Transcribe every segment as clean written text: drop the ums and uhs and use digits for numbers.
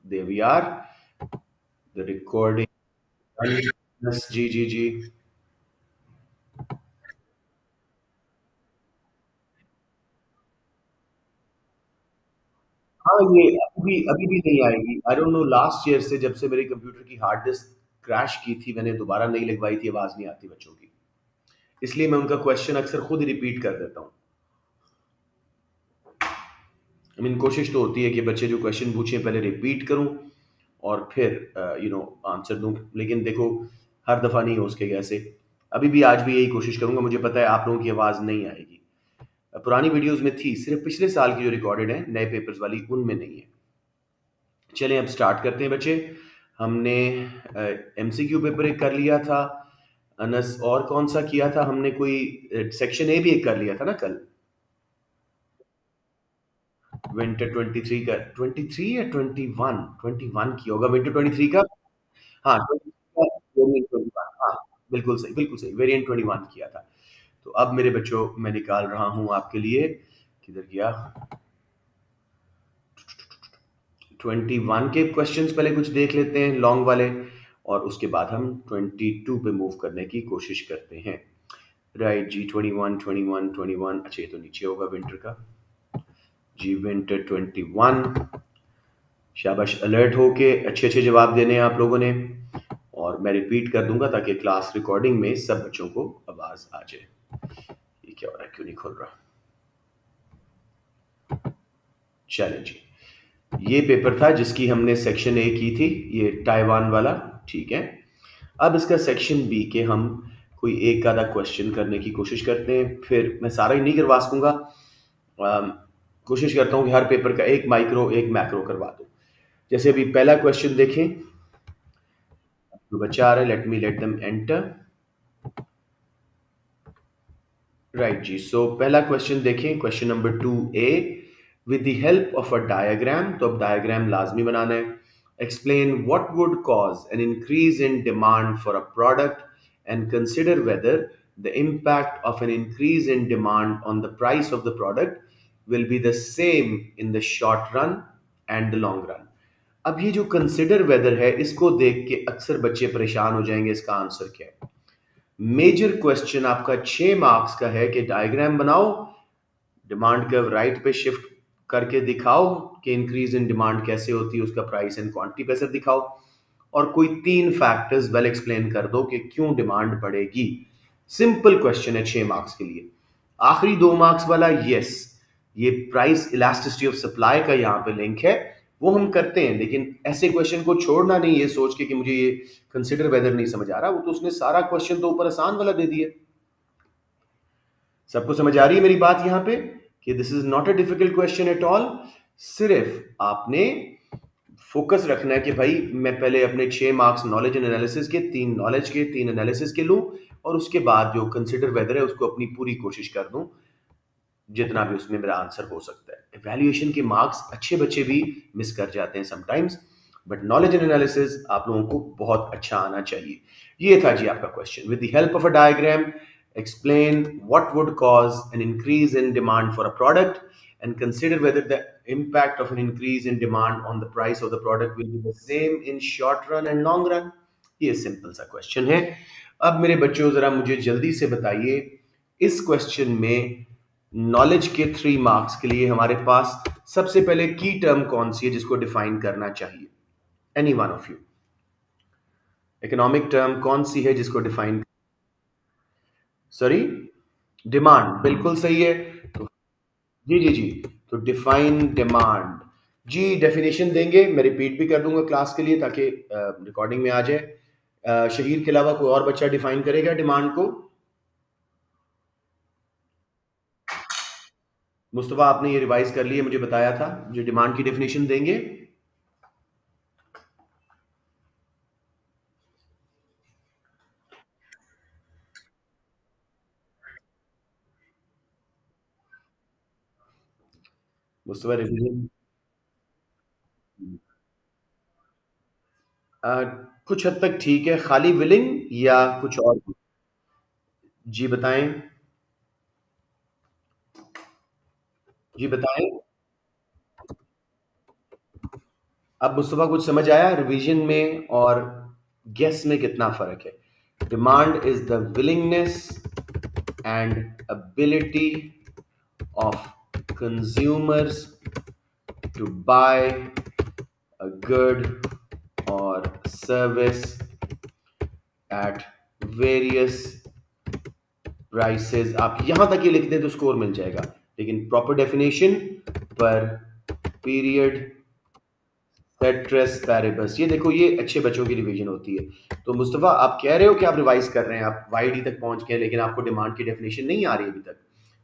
There we are. The recording. Yes, जी जी जी. हाँ, ये अभी भी नहीं आएगी. I don't know, last year से जब से मेरे कंप्यूटर की हार्ड डिस्क क्रैश की थी, मैंने दोबारा नहीं लगवाई थी, आवाज नहीं आती बच्चों की. इसलिए मैं उनका क्वेश्चन अक्सर खुद ही रिपीट कर देता हूँ. आई मीन कोशिश तो होती है कि बच्चे जो क्वेश्चन पूछें पहले रिपीट करूं और फिर आंसर दूं, लेकिन देखो हर दफा नहीं हो सकेगा ऐसे. अभी भी आज भी यही कोशिश करूंगा. मुझे पता है आप लोगों की आवाज नहीं आएगी. पुरानी वीडियोस में थी, सिर्फ पिछले साल की जो रिकॉर्डेड है नए पेपर्स वाली, उनमें नहीं है. चलें अब स्टार्ट करते हैं बच्चे. हमने एमसीक्यू पेपर एक कर लिया था. अनस और कौन सा किया था हमने? कोई सेक्शन ए भी एक कर लिया था ना कल. विंटर 23 का, 23 या 21, 21 की होगा विंटर 23 का. हाँ 23 का वेरिएंट 21. हाँ बिल्कुल सही, बिल्कुल सही, वेरिएंट 21 किया था. तो अब मेरे बच्चों मैं निकाल रहा हूं आपके लिए. किधर गया? 21 के क्वेश्चंस पहले कुछ देख लेते हैं लॉन्ग वाले, और उसके बाद हम 22 पे मूव करने की कोशिश करते हैं. राइट जी. 21 21 21. अच्छा ये तो नीचे होगा विंटर का. जी विंटर 21. शाबाश, अलर्ट होके अच्छे अच्छे जवाब देने हैं आप लोगों ने. और मैं रिपीट कर दूंगा ताकि क्लास रिकॉर्डिंग में सब बच्चों को आवाज आ जाए. ये क्या हो रहा है, क्यों नहीं खोल रहा? चलें जी. ये पेपर था जिसकी हमने सेक्शन ए की थी, ये ताइवान वाला. ठीक है. अब इसका सेक्शन बी के हम कोई एक आधा क्वेश्चन करने की कोशिश करते हैं. फिर मैं सारा ही नहीं करवा सकूंगा. अम, कोशिश करता हूँ कि हर पेपर का एक माइक्रो एक मैक्रो करवा दूं. जैसे अभी पहला क्वेश्चन देखें. तो बच्चा आ रहा है, let me let them enter. Right जी. सो पहला क्वेश्चन देखें, question number 2A. With the help of a diagram, तो अब डायग्राम लाजमी बनाना है. Explain what would cause an increase in demand for a product and consider whether the impact of an increase in demand on the price of the product will be the same in the short run and the long run. अब ये जो consider whether है, इसको देख के अक्सर बच्चे परेशान हो जाएंगे. इसका आंसर क्या है? मेजर क्वेश्चन आपका 6 मार्क्स का है कि डायग्राम बनाओ, डिमांड कर्व राइट पे शिफ्ट करके दिखाओ कि इंक्रीज इन डिमांड कैसे होती है, उसका प्राइस एंड क्वांटिटी पैसे दिखाओ, और कोई 3 फैक्टर्स वेल एक्सप्लेन कर दो कि क्यों डिमांड बढ़ेगी. सिंपल क्वेश्चन है 6 मार्क्स के लिए. आखिरी 2 मार्क्स वाला, यस, ये प्राइस इलास्टिसिटी ऑफ सप्लाई का यहाँ पे लिंक है, वो हम करते हैं. लेकिन ऐसे क्वेश्चन को छोड़ना नहीं ये सोच के कि मुझे ये कंसिडर वेदर नहीं समझ आ रहा. वो तो उसने सारा क्वेश्चन तो ऊपर आसान वाला दे दिया. सबको समझ आ रही है मेरी बात यहाँ पे कि this is not a difficult question at all. सिर्फ आपने फोकस रखना है कि भाई मैं पहले अपने 6 मार्क्स नॉलेज एंड एनालिसिस के, 3 नॉलेज के 3 एनालिसिस के लूं, और उसके बाद जो कंसिडर वेदर है उसको अपनी पूरी कोशिश कर दूं जितना भी उसमें मेरा आंसर हो सकता है. इवैल्यूएशन के मार्क्स अच्छे बच्चे भी मिस कर जाते हैं sometimes, but knowledge and analysis आप लोगों को बहुत अच्छा आना चाहिए. ये था जी आपका question. With the help of a diagram explain what would cause an increase in demand for a product and consider whether the impact of an increase in demand on the price of the product will be the same in short run and long run. ये simple सा question है. अब मेरे बच्चों जरा मुझे जल्दी से बताइए, इस क्वेश्चन में नॉलेज के 3 मार्क्स के लिए हमारे पास सबसे पहले की टर्म कौन सी है जिसको डिफाइन करना चाहिए? Any one of you. Economic term कौन सी है जिसको डिफाइन? सॉरी, डिमांड बिल्कुल सही है. तो जी जी जी. तो डिफाइन डिमांड. जी डेफिनेशन देंगे, मैं रिपीट भी कर दूंगा क्लास के लिए ताकि रिकॉर्डिंग में आ जाए. शहीर के अलावा कोई और बच्चा डिफाइन करेगा डिमांड को? मुस्तफा आपने ये रिवाइज कर लिया, मुझे बताया था, जो डिमांड की डेफिनेशन देंगे. मुस्तफा रिवीजन. कुछ हद तक ठीक है. खाली विलिंग या कुछ और? जी बताएं. जी बताएं. अब मुस्तफा कुछ समझ आया रिवीजन में और गेस में कितना फर्क है? Demand is the willingness and ability of consumers to buy a good or service at various prices। आप यहां तक ये लिख दें तो स्कोर मिल जाएगा, लेकिन प्रॉपर डेफिनेशन पर पीरियड सेट्रेस पैरेबस, ये देखो ये अच्छे बच्चों की रिवीजन होती है। तो मुस्तफा आप कह रहे हो कि आप रिवाइज कर रहे हैं, आप वाई डी तक पहुंच गए, लेकिन आपको डिमांड की डेफिनेशन नहीं आ रही अभी तक।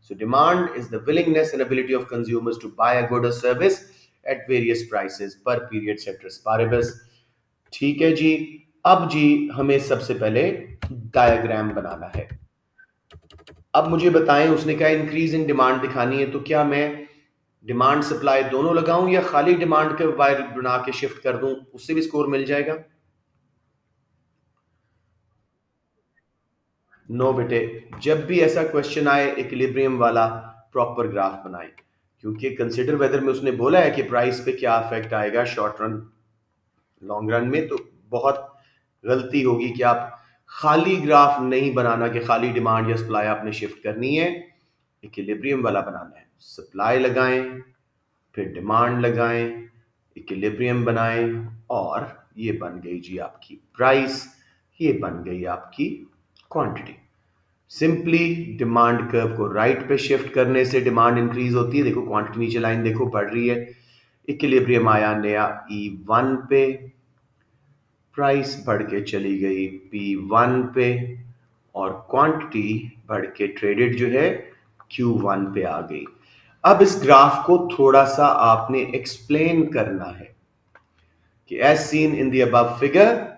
So demand is the willingness and ability of consumers to buy a good or service at various prices per period ceteris paribus. ठीक है जी। अब जी हमें सबसे पहले डायग्राम बनाना है। अब मुझे बताएं, उसने कहा इंक्रीज इन डिमांड दिखानी है, तो क्या मैं डिमांड सप्लाई दोनों लगाऊं या खाली डिमांड के वायर बना के शिफ्ट कर दूं, उससे भी स्कोर मिल जाएगा? नो बेटे, जब भी ऐसा क्वेश्चन आए इक्विलिब्रियम वाला प्रॉपर ग्राफ बनाएं, क्योंकि कंसिडर वेदर में उसने बोला है कि प्राइस पे क्या इफेक्ट आएगा शॉर्ट रन लॉन्ग रन में, तो बहुत गलती होगी कि आप खाली ग्राफ नहीं बनाना कि खाली डिमांड या सप्लाई आपने शिफ्ट करनी है, इक्विलिब्रियम वाला बनाना है। सप्लाई लगाएं, फिर डिमांड लगाएं, इक्विलिब्रियम बनाएं, और ये बन गई जी आपकी प्राइस, ये बन गई आपकी क्वांटिटी। सिंपली डिमांड कर्व को राइट पे शिफ्ट करने से डिमांड इंक्रीज होती है। देखो क्वांटिटी नीचे लाइन देखो बढ़ रही है, इक्विलिब्रियम आया नया E1 पे, प्राइस बढ़ के चली गई P1 पे, और क्वांटिटी बढ़ के ट्रेडेड जो है Q1 पे आ गई। अब इस ग्राफ को थोड़ा सा आपने एक्सप्लेन करना है कि as seen in the above figure,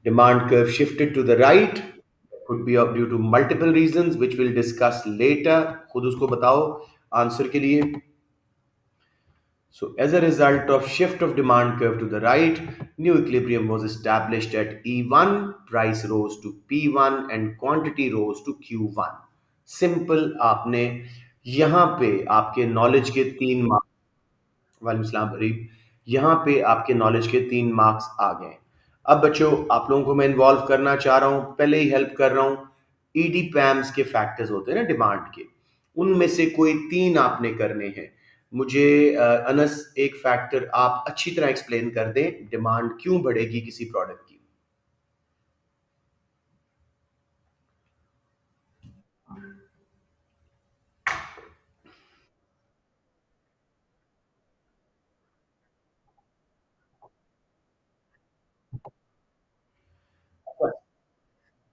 demand curve shifted to the right, could be of due to multiple reasons which we'll discuss later। खुद उसको बताओ आंसर के लिए। So as a result of shift of demand curve to the right, new equilibrium was established at E1, price rose to P1 and quantity rose to Q1। Simple, आपने यहां पे आपके knowledge के तीन मार्क्स, वालेकुम सलाम गरीब, यहाँ पे आपके नॉलेज के 3 मार्क्स आ गए। अब बच्चों आप लोगों को मैं इन्वॉल्व करना चाह रहा हूँ, पहले ही हेल्प कर रहा हूँ। ईडी पैम्स के फैक्टर्स होते हैं ना डिमांड के, उनमें से कोई 3 आपने करने हैं। मुझे अनस एक फैक्टर आप अच्छी तरह एक्सप्लेन कर दें, डिमांड क्यों बढ़ेगी किसी प्रोडक्ट की।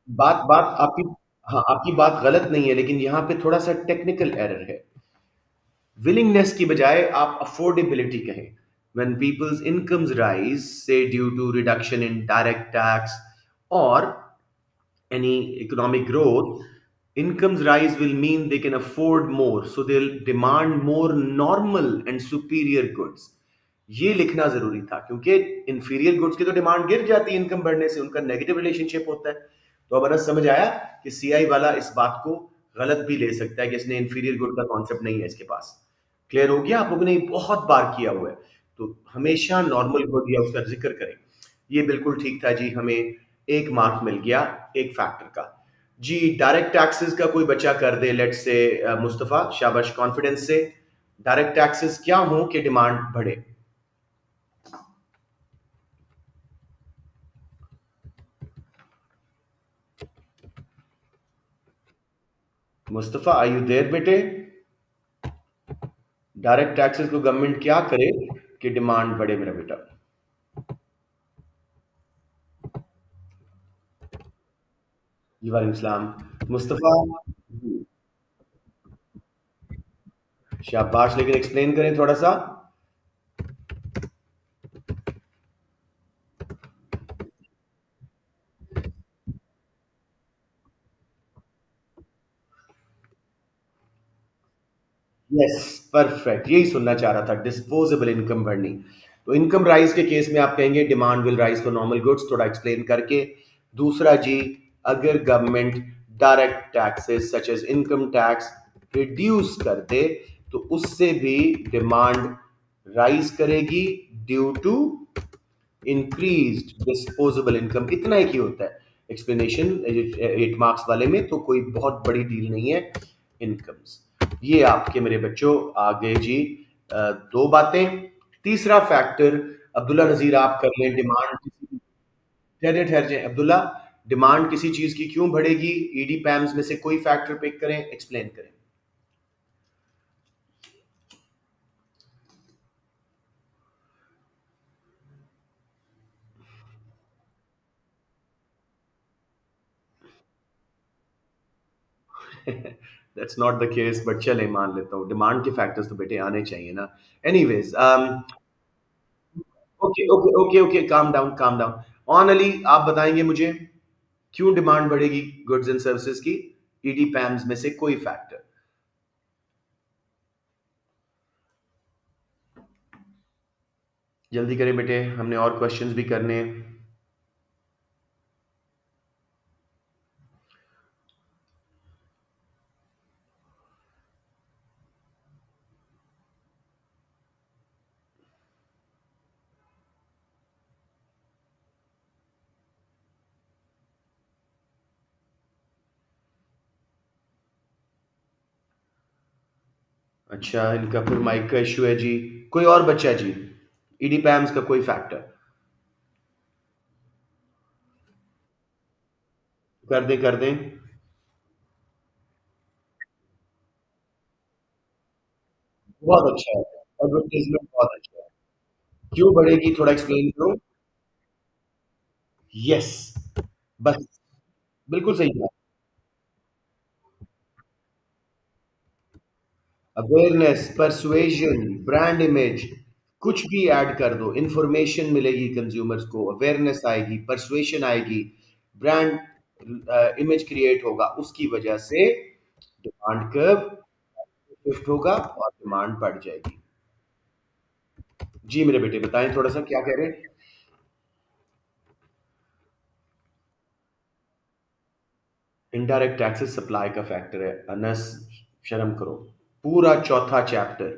बात बात आपकी, हाँ आपकी बात गलत नहीं है, लेकिन यहाँ पे थोड़ा सा टेक्निकल एरर है। विलिंगनेस की बजाय आप अफोर्डेबिलिटी कहें। When people's incomes rise say due to reduction in direct tax or any economic growth, incomes rise will mean they can afford more, so they'll demand more normal and superior goods। ये लिखना जरूरी था, क्योंकि inferior goods की तो demand गिर जाती है इनकम बढ़ने से, उनका नेगेटिव रिलेशनशिप होता है। तो अब अनस समझ आया कि सीआई वाला इस बात को गलत भी ले सकता है कि इसने इंफीरियर गुड का कॉन्सेप्ट नहीं है इसके पास। क्लियर हो गया? आप लोगों ने बहुत बार किया हुआ है, तो हमेशा नॉर्मल गुड या उसका जिक्र करें। ये बिल्कुल ठीक था जी, हमें 1 मार्क मिल गया एक फैक्टर का। जी डायरेक्ट टैक्सेस का कोई बच्चा कर दे, लेट्स से मुस्तफा, शाबाश कॉन्फिडेंस से। डायरेक्ट टैक्सेस क्या हो कि डिमांड बढ़े? मुस्तफा आर यू देयर बेटे? डायरेक्ट टैक्सेस को गवर्नमेंट क्या करे कि डिमांड बढ़े मेरा बेटा? जी वालेकुम सलाम मुस्तफा। शाबाश, लेकिन एक्सप्लेन करें थोड़ा सा। यस परफेक्ट, यही सुनना चाह रहा था, डिस्पोजेबल इनकम बढ़नी। तो इनकम राइज के केस में आप कहेंगे demand will rise for normal goods, थोड़ा एक्सप्लेन करके। दूसरा जी, अगर government direct taxes such as income tax reduce कर दे, तो उससे भी डिमांड राइज करेगी due to increased disposable income. इतना ही होता है एक्सप्लेनेशन 8 मार्क्स वाले में, तो कोई बहुत बड़ी डील नहीं है इनकम्स। ये आपके मेरे बच्चों आगे जी दो बातें। तीसरा फैक्टर अब्दुल्ला नजीर आप कर लें, डिमांड किसी, ठहरे ठहर जाए अब्दुल्ला, डिमांड किसी चीज की क्यों बढ़ेगी, ईडी पैम्स में से कोई फैक्टर पिक करें, एक्सप्लेन करें। That's not the case, but चले मान लेता हूँ डिमांड के फैक्टर्स तो बेटे आने चाहिए ना। Anyways, okay okay okay okay, calm down calm down. On Ali आप बताएंगे मुझे क्यों डिमांड बढ़ेगी गुड्स एंड सर्विसेज की, ईडी पैम्स में से कोई फैक्टर। जल्दी करें बेटे, हमने और क्वेश्चंस भी करने हैं। अच्छा, इनका फिर माइक का इशू है जी। कोई और बच्चा जी, ईडी पैम्स का कोई फैक्टर कर दें कर दें। बहुत अच्छा है, एडवर्टाइजमेंट बहुत अच्छा है। क्यों बढ़ेगी थोड़ा एक्सप्लेन करो। यस, बस, बिल्कुल सही बात। अवेयरनेस, परसुएशन, ब्रांड इमेज, कुछ भी ऐड कर दो, इंफॉर्मेशन मिलेगी कंज्यूमर्स को, अवेयरनेस आएगी, परसुएशन आएगी, ब्रांड इमेज क्रिएट होगा, उसकी वजह से डिमांड कर्व शिफ्ट होगा और डिमांड बढ़ जाएगी। जी मेरे बेटे बताएं थोड़ा सा क्या कह रहे हैं। इनडायरेक्ट टैक्सेस सप्लाई का फैक्टर है अनस, शर्म करो। पूरा चौथा चैप्टर,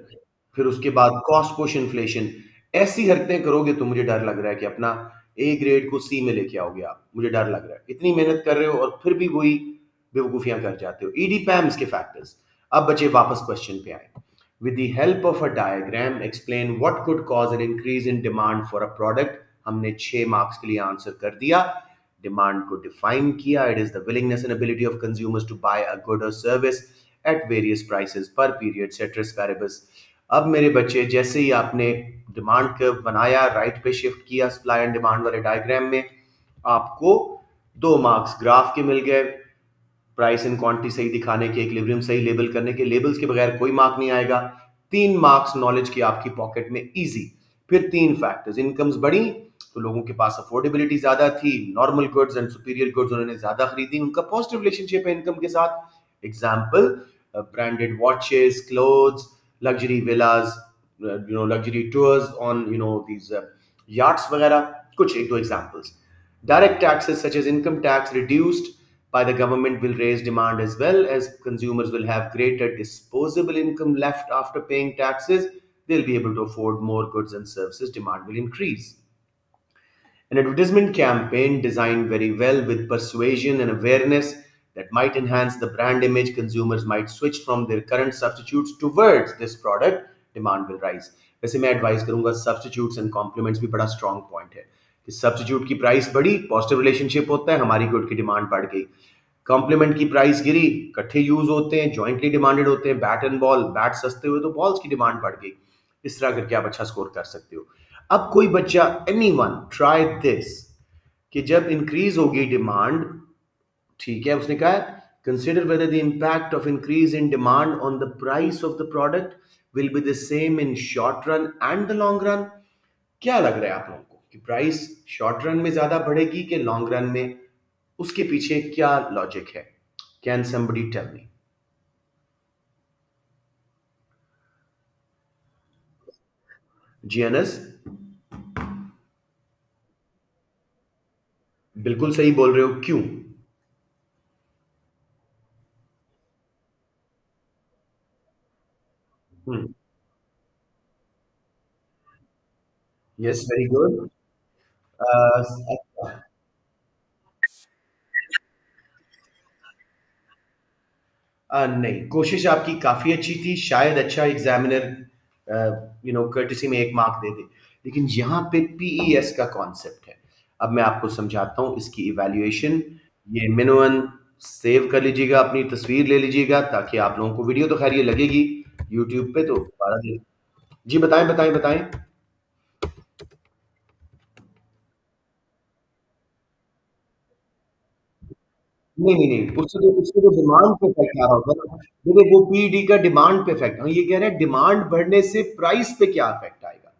फिर उसके बाद कॉस्ट पुश इन्फ्लेशन। ऐसी हरकतें करोगे तो मुझे डर लग रहा है कि अपना ए ग्रेड को सी में लेके आओगे आप, मुझे डर लग रहा है इतनी मेहनत कर रहे हो और फिर भी वही बेवकूफियां कर जाते हो। ईडी पैम्स के फैक्टर्स। अब बचे वापस क्वेश्चन पे आए। With the help of a diagram explain what could cause an increase in demand for a product. हमने 6 मार्क्स के लिए आंसर कर दिया। डिमांड को डिफाइन किया, it is the willingness and ability of consumers to buy a good or service at various prices per period ceteris paribus. अब मेरे बच्चे जैसे ही आपने डिमांड कर्व बनाया, राइट पे शिफ्ट किया सप्लाई एंड डिमांड वाले डायग्राम में, आपको 2 मार्क्स ग्राफ के मिल गए, प्राइस एंड क्वांटिटी सही दिखाने के, इक्विलिब्रियम सही लेबल करने के, लेबल्स के बगैर कोई मार्क नहीं आएगा। 3 मार्क्स नॉलेज की आपकी पॉकेट में इजी। फिर 3 फैक्टर्स, इनकम्स बढ़ी तो लोगों के पास अफोर्डेबिलिटी ज्यादा थी, normal goods and superior goods उन्होंने ज्यादा खरीदी, उनका पॉजिटिव रिलेशनशिप है इनकम के साथ। Example, branded watches, clothes, luxury villas, luxury tours on, these yachts वगैरह। कुछ एक दो examples. Direct taxes such as income tax reduced by the government will raise demand as well, as consumers will have greater disposable income left after paying taxes. They'll be able to afford more goods and services. Demand will increase. An advertisement campaign designed very well with persuasion and awareness that might enhance the brand image. Consumers might switch from their current substitutes towards this product. Demand will rise. वैसे मैं advice करूंगा substitutes and compliments भी बड़ा strong point है कि substitute की price बढ़ी, positive relationship होता है, हमारी गुड की डिमांड बढ़ गई। कॉम्प्लीमेंट की प्राइस गिरी, इकट्ठे यूज होते हैं, जॉइंटली डिमांडेड होते हैं, बैट एंड बॉल, बैट सस्ते हुए तो बॉल्स की डिमांड बढ़ गई। इस तरह करके आप अच्छा स्कोर कर सकते हो। अब कोई बच्चा, एनी वन ट्राई दिस, कि जब इंक्रीज होगी डिमांड, ठीक है, उसने कहा consider whether the impact of increase in demand on the price of the product will be the same in short run and the long run. क्या लग रहा है आप लोगों को कि प्राइस शॉर्ट रन में ज्यादा बढ़ेगी कि लॉन्ग रन में? उसके पीछे क्या लॉजिक है? Can somebody tell me? जीएनएस, बिल्कुल सही बोल रहे हो, क्यों? हम्म। Yes, very good. नहीं, कोशिश आपकी काफ़ी अच्छी थी, शायद अच्छा एग्ज़ामिनर कर्टेसी में 1 मार्क दे दे। लेकिन यहाँ पे पीईएस का कॉन्सेप्ट है। अब मैं आपको समझाता हूँ इसकी इवैल्यूएशन। ये मिनिमम सेव कर लीजिएगा, अपनी तस्वीर ले लीजिएगा ताकि आप लोगों को वीडियो तो ख़ैर ये लगेगी यूट्यूब पे तो दोबारा देख। जी बताएँ, बताएँ, बताएँ? नहीं, नहीं, नहीं, उससे तो डिमांड पे इफ़ेक्ट आ रहा होगा ना। देखिए वो पीईडी का डिमांड पे इफ़ेक्ट, हम ये कह रहे हैं डिमांड बढ़ने से प्राइस पे क्या इफ़ेक्ट आएगा?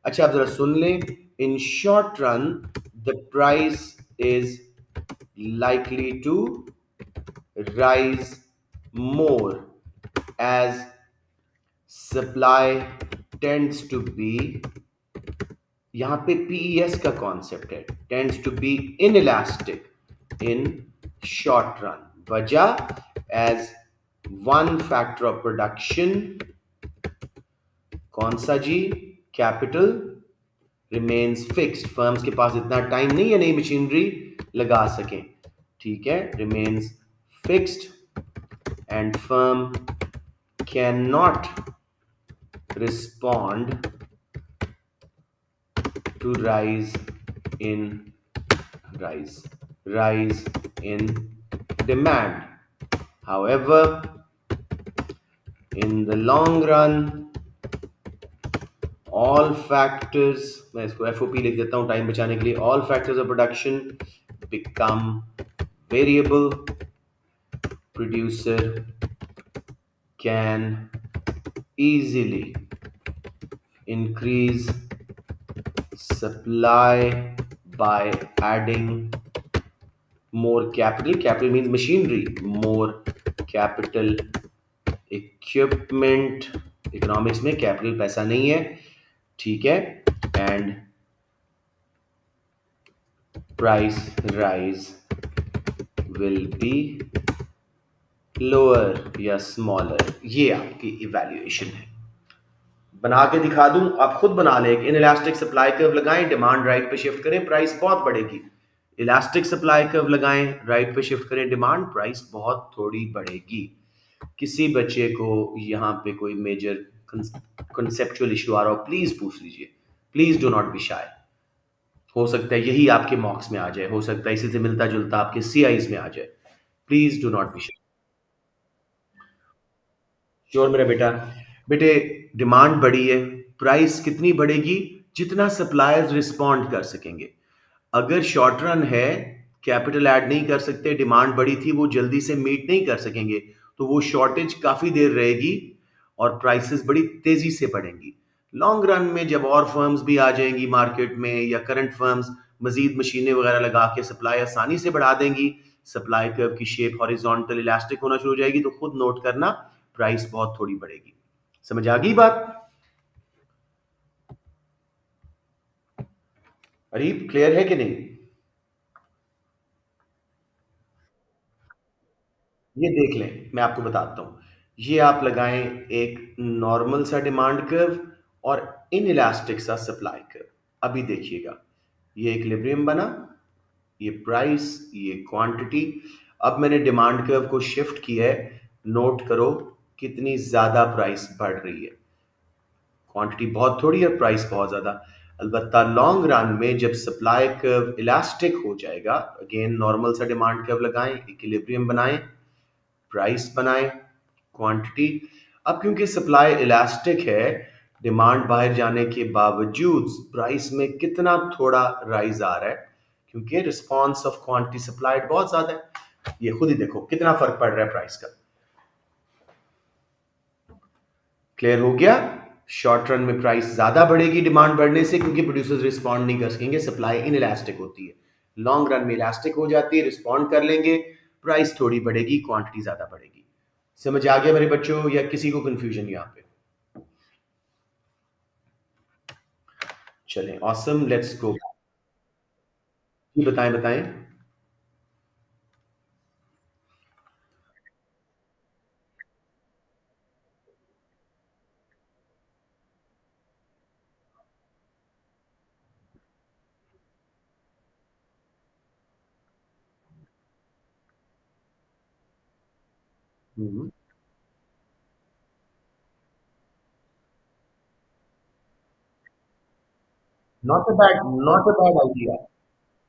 अच्छा आप जरा सुन लें। इन short run the price is likely to rise more as supply tends to be, यहां पे पीईएस का कॉन्सेप्ट है, tends to be inelastic in short run. वजह as one factor of production, कौन सा जी? कैपिटल रिमेन्स फिक्स्ड, फर्म्स के पास इतना टाइम नहीं है नई मशीनरी लगा सकें, ठीक है, remains fixed and firm can not respond to in rise rise in demand. However, in the long run, all factors, मैं इसको FOP लिख देता हूँ टाइम बचाने के लिए, all factors of production become variable. Producer can easily increase supply by adding more capital. Capital means machinery. More capital equipment. Economics में capital पैसा नहीं है, ठीक है, and price rise will be lower या स्मॉलर। ये आपकी इवैल्यूएशन है। बना के दिखा दूं, आप खुद बना लें। इन इलास्टिक सप्लाई कर्व लगाएं, डिमांड राइट पे शिफ्ट करें, प्राइस बहुत बढ़ेगी। इलास्टिक सप्लाई कर्व लगाएं, राइट पे शिफ्ट करें, डिमांड प्राइस बहुत थोड़ी बढ़ेगी। किसी बच्चे को यहाँ पे कोई मेजर कंसेप्चुअल इशू आ रहा हो, प्लीज पूछ लीजिए, please do not be shy. हो सकता है यही आपके मॉक्स में आ जाए, हो सकता है इसी से मिलता जुलता आपके सीआईज में आ जाए। Please do not be shy. Sure मेरा बेटा। बेटे, डिमांड बढ़ी है, प्राइस कितनी बढ़ेगी? जितना सप्लायर्स रिस्पॉन्ड कर सकेंगे। अगर शॉर्ट रन है, कैपिटल ऐड नहीं कर सकते, डिमांड बढ़ी थी, वो जल्दी से मीट नहीं कर सकेंगे, तो वो शॉर्टेज काफी देर रहेगी और प्राइसेस बड़ी तेजी से बढ़ेंगी। लॉन्ग रन में जब और फर्म्स भी आ जाएंगी मार्केट में या करंट फर्म्स मजीद मशीनें वगैरह लगा के सप्लाई आसानी से बढ़ा देंगी, सप्लाई कर्व की शेप हॉरिजॉन्टल इलास्टिक होना शुरू हो जाएगी, तो खुद नोट करना प्राइस बहुत थोड़ी बढ़ेगी। समझ आ गई बात? अरे क्लियर है कि नहीं? ये देख लें, मैं आपको बताता हूँ। ये आप लगाएं एक नॉर्मल सा डिमांड कर्व और इन इलास्टिक सा सप्लाई कर्व। अभी देखिएगा, ये इक्विलिब्रियम बना, ये प्राइस, ये क्वांटिटी। अब मैंने डिमांड कर्व को शिफ्ट किया है, नोट करो कितनी ज्यादा प्राइस बढ़ रही है। क्वांटिटी बहुत थोड़ी है, प्राइस बहुत ज्यादा। अलबत्ता लॉन्ग रन में जब सप्लाई कर्व इलास्टिक हो जाएगा, अगेन नॉर्मल सा डिमांड कर्व लगाएं, इक्विलिब्रियम बनाएं, प्राइस बनाएं, क्वांटिटी। अब क्योंकि सप्लाई इलास्टिक है, डिमांड बाहर जाने के बावजूद प्राइस में कितना थोड़ा राइज आ रहा है, क्योंकि रिस्पॉन्स ऑफ क्वांटिटी सप्लाइड बहुत ज्यादा है। ये खुद ही देखो कितना फर्क पड़ रहा है प्राइस का। क्लियर हो गया? शॉर्ट रन में प्राइस ज्यादा बढ़ेगी डिमांड बढ़ने से, क्योंकि प्रोड्यूसर्स रिस्पॉन्ड नहीं कर सकेंगे, सप्लाई इन इलास्टिक होती है। लॉन्ग रन में इलास्टिक हो जाती है, रिस्पॉन्ड कर लेंगे, प्राइस थोड़ी बढ़ेगी, क्वांटिटी ज्यादा बढ़ेगी। समझ आ गया मेरे बच्चों, या किसी को कंफ्यूजन यहाँ पे? चलें, ऑसम, लेट्स गो। जी बताएं, बताएं। Hmm. Not a bad idea.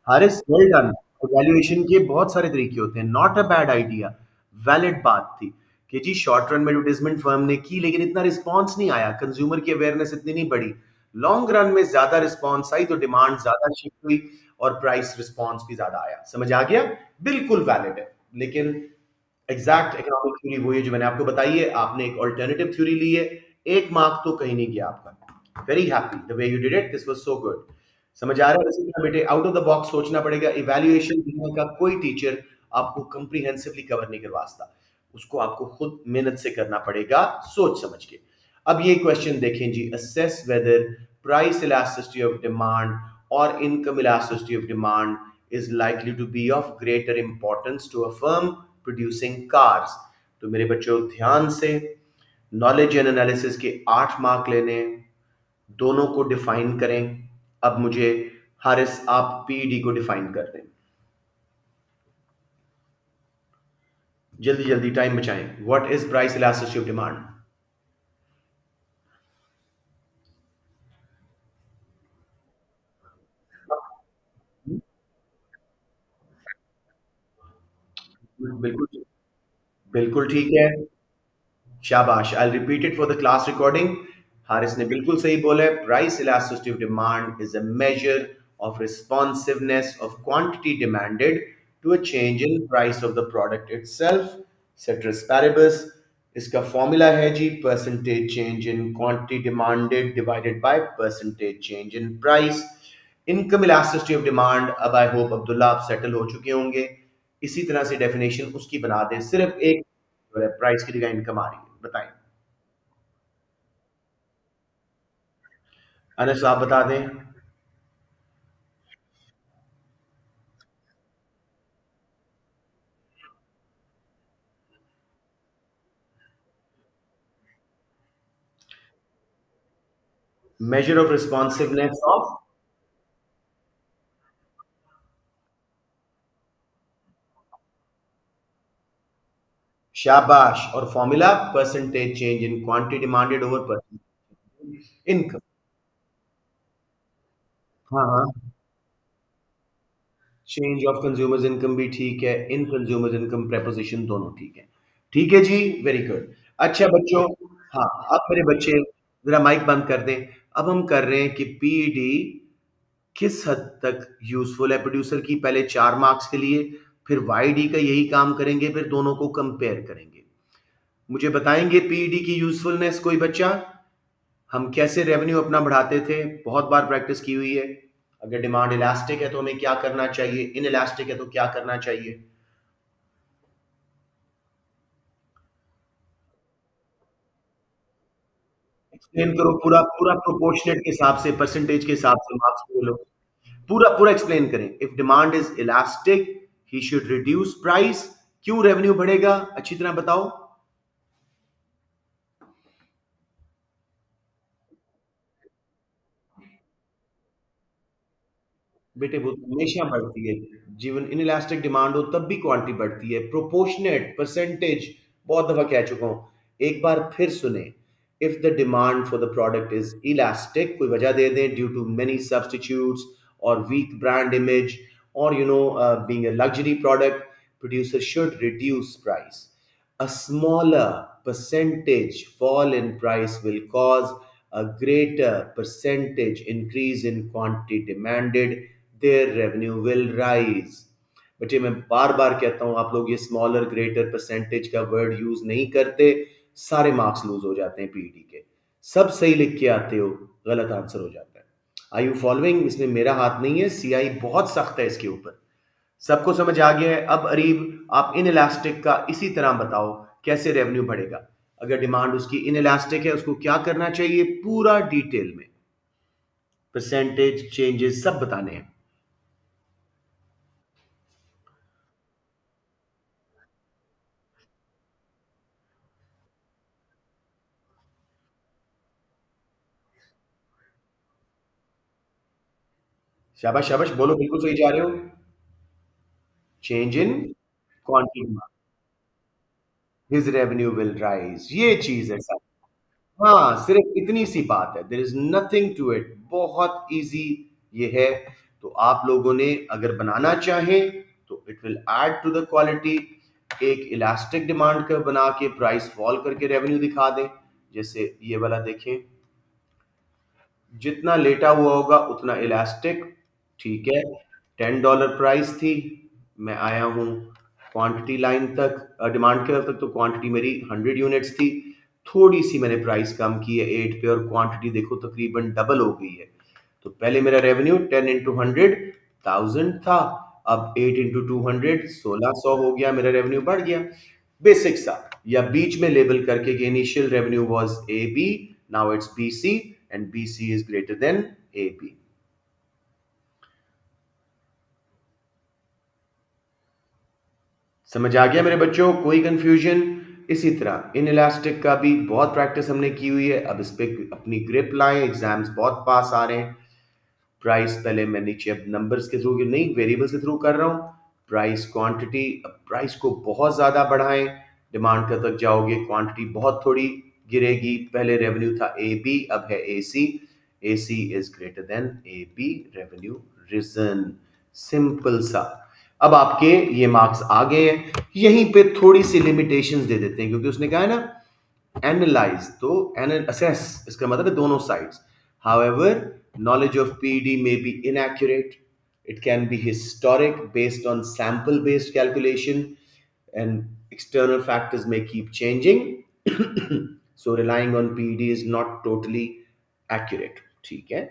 Haris, well done. Evaluation के बहुत सारे तरीके होते हैं, not a bad idea. Valid बात थी कि जी शॉर्ट रन में एडवर्टाइजमेंट फर्म ने की, लेकिन इतना रिस्पांस नहीं आया, कंज्यूमर की अवेयरनेस इतनी नहीं बढ़ी। लॉन्ग रन में ज्यादा रिस्पांस आई तो डिमांड ज्यादा शिफ्ट हुई और प्राइस रिस्पांस भी ज्यादा आया। समझ आ गया? बिल्कुल वैलिड है। लेकिन एग्जैक्ट इकोनॉमिक थ्योरी वही है जो मैंने आपको बताई है, आपने एक ऑल्टरनेटिव थ्योरी ली है। एक मार्क तो कहीं नहीं गया आपका। Very happy the way you did it, this was so good. समझ आ रहा है? इसी तरह बेटे आउट ऑफ द बॉक्स सोचना पड़ेगा। इवैल्यूएशन दुनिया का कोई टीचर आपको कंप्रीहेंसिवली कवर नहीं करवा सकता, उसको आपको खुद मेहनत से करना पड़ेगा, सोच समझ के। अब ये क्वेश्चन देखें जी, assess whether price elasticity of demand और income elasticity of demand is likely to be of greater importance to a firm producing cars। तो मेरे बच्चों ध्यान से, नॉलेज एंड एनालिसिस के 8 मार्क लेने हैं, दोनों को डिफाइन करें। अब मुझे हारिस आप पीडी को डिफाइन कर दें, जल्दी जल्दी टाइम बचाएं। What is price elasticity of demand? बिल्कुल, बिल्कुल ठीक है। शाबाश, I repeat it for the class recording. Haris ने बिल्कुल सही बोला है। Price elasticity of demand is a measure of responsiveness of quantity demanded to a change in price of the product itself, ceteris paribus. इसका फॉर्मूला है जी, percentage change in quantity demanded divided by percentage change in price. Income elasticity of demand, अब I hope Abdullah आप settle हो चुके होंगे। इसी तरह से डेफिनेशन उसकी बना दें, सिर्फ एक प्राइस की जगह इनकम आ रही है, बताएं। अनस आप बता दें। Major of responsiveness of. शाबाश, और formula percentage change in quantity demanded over percentage income. हाँ हाँ, चेंज ऑफ कंज्यूमर्स इनकम भी ठीक है, इन कंज्यूमर्स इनकम प्रेपोजिशन दोनों ठीक है। ठीक है जी, वेरी गुड। अच्छा बच्चों, हाँ, अब मेरे बच्चे जरा माइक बंद कर दें। अब हम कर रहे हैं कि पीडी किस हद तक यूजफुल है प्रोड्यूसर की, पहले 4 मार्क्स के लिए, फिर वाईडी का यही काम करेंगे, फिर दोनों को कंपेयर करेंगे। मुझे बताएंगे पीईडी की यूजफुलनेस कोई बच्चा? हम कैसे रेवेन्यू अपना बढ़ाते थे, बहुत बार प्रैक्टिस की हुई है। अगर डिमांड इलास्टिक है तो हमें क्या करना चाहिए, इन इलास्टिक है तो क्या करना चाहिए? एक्सप्लेन करो, पूरा पूरा प्रोपोर्शनेट के हिसाब से, परसेंटेज के हिसाब से मार्क्स बोलो। पूरा पूरा एक्सप्लेन करें। If demand is elastic he should reduce price. क्यों रेवेन्यू बढ़ेगा, अच्छी तरह बताओ। बेटे वो तो हमेशा बढ़ती है। जीवन इनइलास्टिक डिमांड हो तब भी क्वांटिटी बढ़ती है, प्रोपोर्शनेट परसेंटेज। बहुत दफा कह चुका हूं, एक बार फिर सुने। If the demand for the product is elastic, कोई वजह दे दें, ड्यू टू मेनी सब्सटीट्यूट्स और वीक ब्रांड इमेज और being a luxury product, producer should reduce price. A smaller percentage fall in price will cause a greater percentage increase in quantity demanded, their revenue will rise। बच्चे मैं बार बार कहता हूं, आप लोग ये smaller greater percentage का word use नहीं करते, सारे मार्क्स लूज हो जाते हैं पीईटी के। सब सही लिख के आते हो, गलत आंसर हो जाता है। आई यू फॉलोइंग? इसमें मेरा हाथ नहीं है, सीआई बहुत सख्त है इसके ऊपर। सबको समझ आ गया है? अब अरीब आप इन इलास्टिक का इसी तरह बताओ, कैसे रेवेन्यू बढ़ेगा। अगर डिमांड उसकी इन इलास्टिक है, उसको क्या करना चाहिए, पूरा डिटेल में परसेंटेज चेंजेस सब बताने हैं। शाबाश शाबाश, बोलो, बिल्कुल सही जा रहे हो। Change in quantity. His revenue will rise, ये चीज है सर। हाँ, सिर्फ इतनी सी बात है, there is nothing to it, बहुत इजी ये है। तो आप लोगों ने अगर बनाना चाहें तो it will add to the quality. एक इलास्टिक डिमांड कर्व बना के प्राइस फॉल करके रेवेन्यू दिखा दें, जैसे ये वाला देखें, जितना लेटा हुआ होगा उतना इलास्टिक। ठीक है, $10 प्राइस थी, मैं आया हूं क्वांटिटी लाइन तक, डिमांड कर्व तक, तो क्वांटिटी मेरी 100 यूनिट्स थी। थोड़ी सी मैंने प्राइस कम की है 8 पे, और क्वांटिटी देखो तकरीबन डबल हो गई है। तो पहले मेरा रेवेन्यू 10 इंटू 100,000 था, अब 8 इंटू 200 1600 हो गया, मेरा रेवेन्यू बढ़ गया। बेसिक सा, या बीच में लेबल करके कि initial revenue was A B, now it's B C, and B C is greater than A B. समझ आ गया मेरे बच्चों, कोई कंफ्यूजन? इसी तरह इन इलास्टिक का भी बहुत प्रैक्टिस हमने की हुई है, अब इस पे अपनी ग्रिप लाएं, एग्जाम्स बहुत पास आ रहे हैं। प्राइस पहले मैं नीचे अब नंबर्स के थ्रू नहीं, वेरिएबल्स के थ्रू कर रहा हूँ। प्राइस क्वांटिटी, अब प्राइस को बहुत ज़्यादा बढ़ाएं, डिमांड का तक जाओगे, क्वांटिटी बहुत थोड़ी गिरेगी। पहले रेवेन्यू था ए बी, अब है A C is greater than A B, revenue region. Simple सा। अब आपके ये मार्क्स आ गए हैं, यहीं पे थोड़ी सी लिमिटेशंस दे देते हैं, क्योंकि उसने कहा है ना एनालाइज, तो असेस इसका मतलब है दोनों sides. However, knowledge of PED may be inaccurate. It can be historic based on sample based calculation, and external factors may keep changing. So relying on PED is not totally accurate. ठीक है,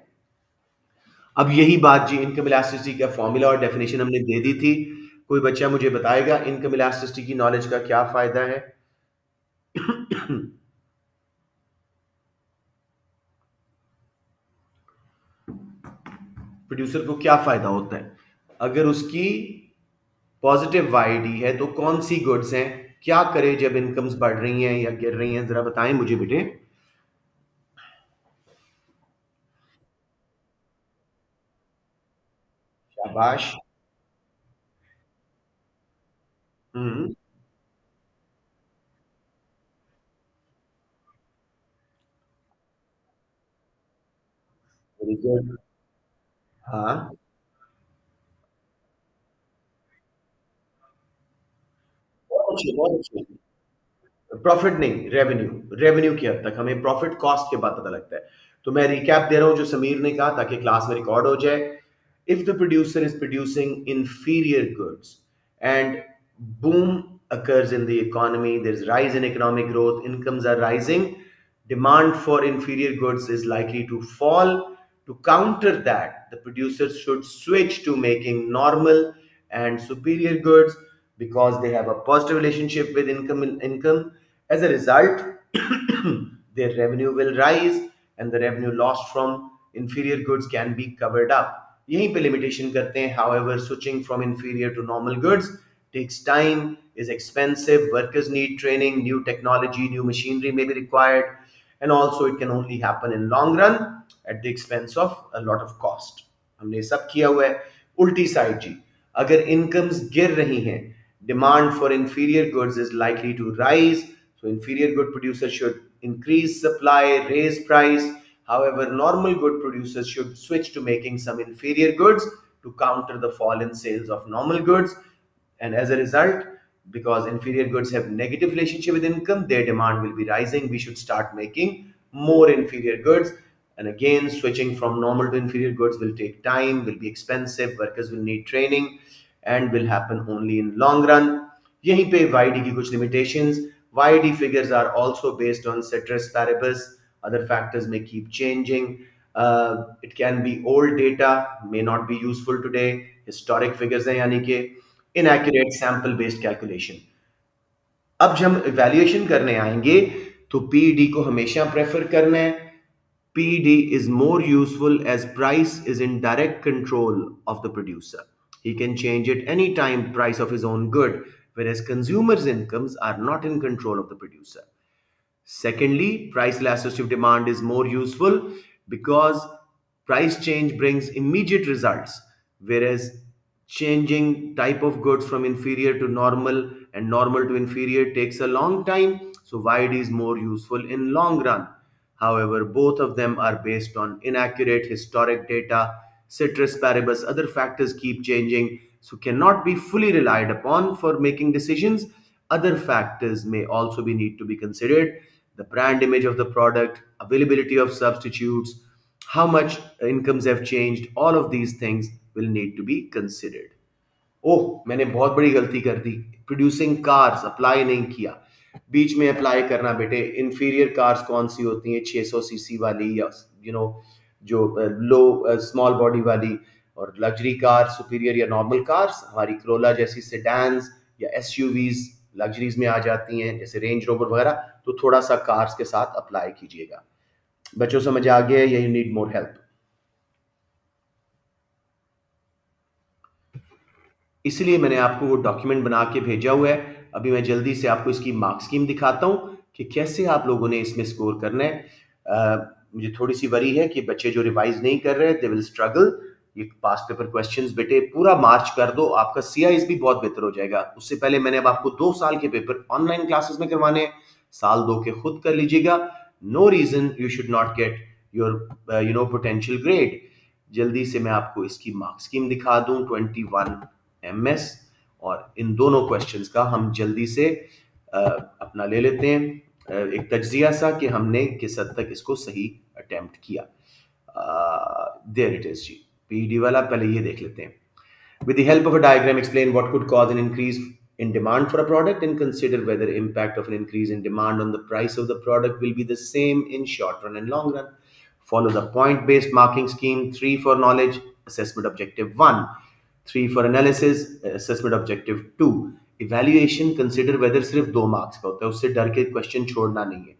अब यही बात जी income elasticity का formula और definition हमने दे दी थी। कोई बच्चा मुझे बताएगा इनकम इलास्टिसिटी की नॉलेज का क्या फायदा है? प्रोड्यूसर को क्या फायदा होता है अगर उसकी पॉजिटिव वाईडी है? तो कौन सी गुड्स हैं, क्या करे जब इनकम्स बढ़ रही हैं या गिर रही हैं, जरा बताएं मुझे बेटे। शाबाश। हम्म। Very good. हाँ, बहुत अच्छे बहुत अच्छे। प्रॉफिट नहीं, रेवेन्यू, रेवेन्यू की हद तक हमें प्रॉफिट कॉस्ट के बाद पता लगता है। तो मैं रिकैप दे रहा हूं जो समीर ने कहा, ताकि क्लास में रिकॉर्ड हो जाए। If the producer is producing inferior goods and boom occurs in the economy, there's rise in economic growth, incomes are rising, demand for inferior goods is likely to fall. To counter that, the producers should switch to making normal and superior goods, because they have a positive relationship with income. As a result, their revenue will rise, and the revenue lost from inferior goods can be covered up. यहीं पे limitation करते हैं। However, switching from inferior to normal goods takes time, is expensive, workers need training, new technology, new machinery may be required, and also it can only happen in long run at the expense of a lot of cost. हमने सब किया हुआ है। उल्टी side जी, अगर incomes गिर रही हैं, demand for inferior goods is likely to rise, so inferior good producers should increase supply, raise price. However, normal good producers should switch to making some inferior goods to counter the fall in sales of normal goods. And as a result, because inferior goods have negative relationship with income, their demand will be rising. We should start making more inferior goods. And again, switching from normal to inferior goods will take time, will be expensive, workers will need training, and will happen only in long run. यहीं पे YD की कुछ limitations. YD figures are also based on ceteris paribus. Other factors may keep changing. It can be old data, may not be useful today. Historic figures हैं, यानी कि inaccurate sample based calculation. अब जब हम evaluation करने आएंगे तो PD को हमेशा प्रेफर करना है। PD is more useful as price is in direct control of the producer. He can change it any time price of his own good, whereas consumers' incomes are not in control of the producer. Secondly, price elasticity of demand is more useful because price change brings immediate results, whereas changing type of goods from inferior to normal and normal to inferior takes a long time, so YD is more useful in long run. However, both of them are based on inaccurate historic data. Ceteris paribus, other factors keep changing, so cannot be fully relied upon for making decisions. Other factors may also be need to be considered: the brand image of the product, availability of substitutes, how much incomes have changed. All of these things will need to be considered. ओह, मैंने बहुत बड़ी गलती कर दी, producing cars apply नहीं किया। बीच में apply करना बेटे। इंफीरियर कार्स कौन सी होती हैं? 600 सीसी वाली, या जो लो स्मॉल बॉडी वाली। और लग्जरी कार सुपीरियर या नॉर्मल कार्स हमारी क्रोला जैसी सेडान्स या एसयूवीज लग्जरीज में आ जाती हैं, जैसे रेंज रोवर वगैरह। तो थोड़ा सा कार्स के साथ अप्लाई कीजिएगा। बच्चों समझ आ गया या यू नीड मोर हेल्प? इसलिए मैंने आपको वो डॉक्यूमेंट बना के भेजा हुआ है। अभी मैं जल्दी से आपको इसकी मार्क स्कीम दिखाता हूं कि कैसे आप लोगों ने इसमें स्कोर करना है। मुझे थोड़ी सी वरी है कि बच्चे जो रिवाइज नहीं कर रहे दे विल स्ट्रगल। ये पास्ट पेपर क्वेश्चंस बेटे पूरा मार्च कर दो, आपका सीआईएस भी बहुत बेहतर हो जाएगा। उससे पहले मैंने अब आपको 2 साल के पेपर ऑनलाइन क्लासेस में करवाने हैं, साल 2 के खुद कर लीजिएगा। No reason you should not get your potential grade. जल्दी से मैं आपको इसकी मार्क स्कीम दिखा दूं। 21 MS, और इन दोनों क्वेश्चंस का हम जल्दी से अपना ले लेते हैं एक तज्जिया सा कि हमने किस हद तक इसको सही अटेम्प्ट किया। देयर इट इज जी, पीडी वाला पहले ये देख लेते हैं। With the help of a diagram, explain what could cause an increase in demand for a product and consider whether impact of an increase in demand on the price of the product will be the same in short run and long run. Follow the point-based marking scheme. 3 for knowledge, assessment objective 1. 3 for analysis, assessment objective 2. Evaluation, consider whether सिर्फ 2 marks का होता है, उससे डर के question छोड़ना नहीं है।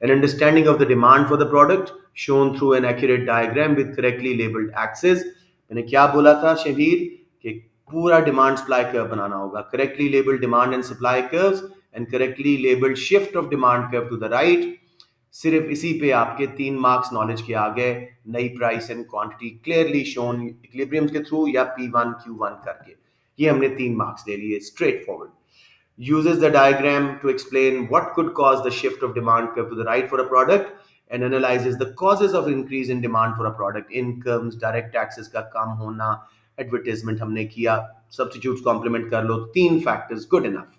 An understanding of the demand for the product shown through an accurate diagram with correctly labeled axes. मैंने क्या बोला था शबीर कि पूरा डिमांड सप्लाई कर्व बनाना होगा। Correctly labelled demand and supply curves and correctly labelled shift of demand curve to the right. सिर्फ इसी पे आपके 3 मार्क्स नॉलेज के आ गए। नई price and quantity clearly shown equilibriums के थ्रू या P1 Q1 करके, ये हमने 3 मार्क्स ले लिए straight forward. Uses the diagram to explain what could cause the shift of demand curve to the right for a product and analyzes the causes of increase in demand for a product. Incomes, direct taxes का कम होना, advertisement हमने किया, substitutes complement कर लो, 3 factors, good enough.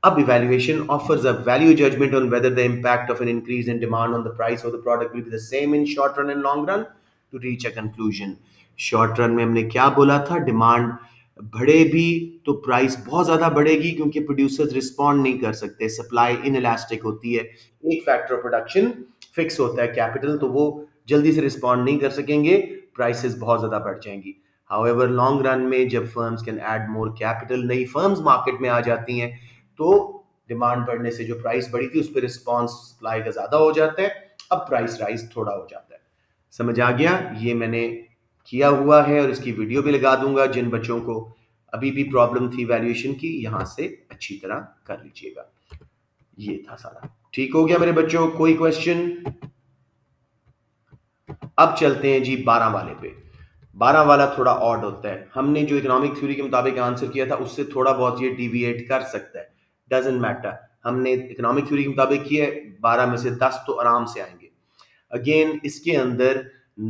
Up evaluation offers a value judgment on whether the impact of an increase in demand on the price of the product will be the same in short run and long run to reach a conclusion. Short run में हमने क्या बोला था? Demand बढ़े भी तो price बहुत ज्यादा बढ़ेगी क्योंकि प्रोड्यूसर्स रिस्पॉन्ड नहीं कर सकते, सप्लाई इनइलास्टिक होती है। एक फैक्टर ऑफ प्रोडक्शन फिक्स होता है कैपिटल, तो वो जल्दी से रिस्पॉन्ड नहीं कर सकेंगे, प्राइसेस बहुत ज्यादा बढ़ जाएंगी। हाउएवर लॉन्ग रन में जब firms can add more capital, नई फर्म्स मार्केट में आ जाती हैं, तो डिमांड बढ़ने से जो प्राइस बढ़ी थी उस पर रिस्पॉन्स सप्लाई का ज्यादा हो जाता है, अब प्राइस राइज थोड़ा हो जाता है। समझ आ गया? ये मैंने किया हुआ है और इसकी वीडियो भी लगा दूंगा। जिन बच्चों को अभी भी प्रॉब्लम थी वैल्यूएशन की, यहां से अच्छी तरह कर लीजिएगा। ये था सारा, ठीक हो गया मेरे बच्चों? कोई क्वेश्चन? अब चलते हैं जी 12 वाले पे। 12 वाला थोड़ा ऑड होता है। हमने जो इकोनॉमिक थ्योरी के मुताबिक आंसर किया था उससे थोड़ा बहुत ये डिविएट कर सकता है, डजंट मैटर। हमने इकोनॉमिक थ्योरी के मुताबिक किया है, 12 में से 10 तो आराम से आएंगे। अगेन इसके अंदर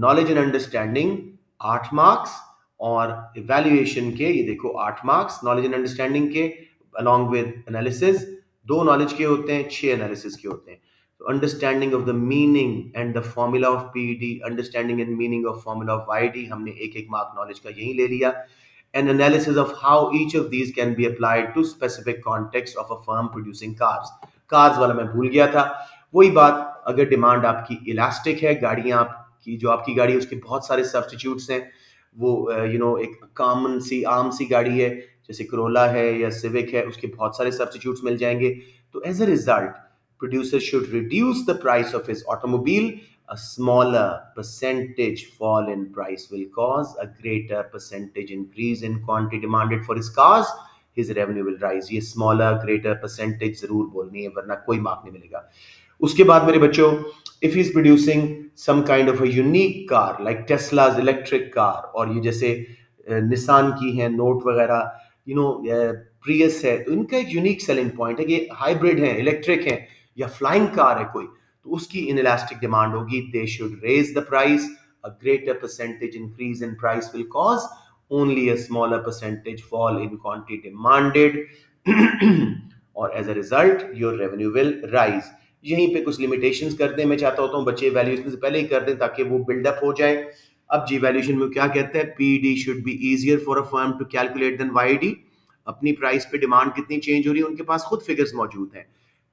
नॉलेज एंड अंडरस्टैंडिंग 8 मार्क्स और इवैल्यूएशन के, ये देखो 8 मार्क्स नॉलेज एंड अंडरस्टैंडिंग के, अलॉन्ग विद एनालिसिस 2 नॉलेज के होते हैं, 6 एनालिसिस के होते हैं। तो understanding of the meaning and the formula of PED, understanding and meaning of formula of YED, हमने एक मार्क नॉलेज का यही ले लिया। An analysis of how each of these can be applied to specific context of a firm producing cars वाला मैं भूल गया था। वही बात, अगर डिमांड आपकी इलास्टिक है, गाड़ियां आपकी जो आपकी गाड़ी है उसके बहुत सारे सब्स्टिट्यूट्स हैं, वो एक कॉमन सी आम सी गाड़ी है जैसे करोला है या सिविक है, उसके बहुत सारे सब्स्टिट्यूट्स मिल जाएंगे। तो as a result producer should reduce the price of his automobile. A smaller percentage fall in price will cause a greater percentage increase in quantity demanded for his cars. His revenue will rise. ये smaller greater percentage जरूर बोलनी है वरना कोई mark नहीं मिलेगा। उसके बाद मेरे बच्चों, if he is producing some kind of a unique car like Tesla's electric car, और ये जैसे निसान की हैं नोट वगैरह, प्रियस है, तो इनका एक यूनिक सेलिंग पॉइंट है कि हाइब्रिड है, इलेक्ट्रिक है या फ्लाइंग कार है कोई, तो उसकी इनइलास्टिक डिमांड होगी. They should raise the price. A greater percentage increase in price will cause only a smaller percentage fall in quantity demanded. और as a result your revenue will rise. यहीं पे कुछ limitations कर दें. मैं चाहता होता हूँ बच्चे वैल्यूएशन से पहले ही कर दें ताकि वो बिल्डअप हो जाए. अब जी वैल्यूएशन में क्या कहते हैं, PD should be easier for a firm to calculate than YED. अपनी प्राइस पे डिमांड कितनी चेंज हो रही है उनके पास खुद फिगर्स मौजूद हैं.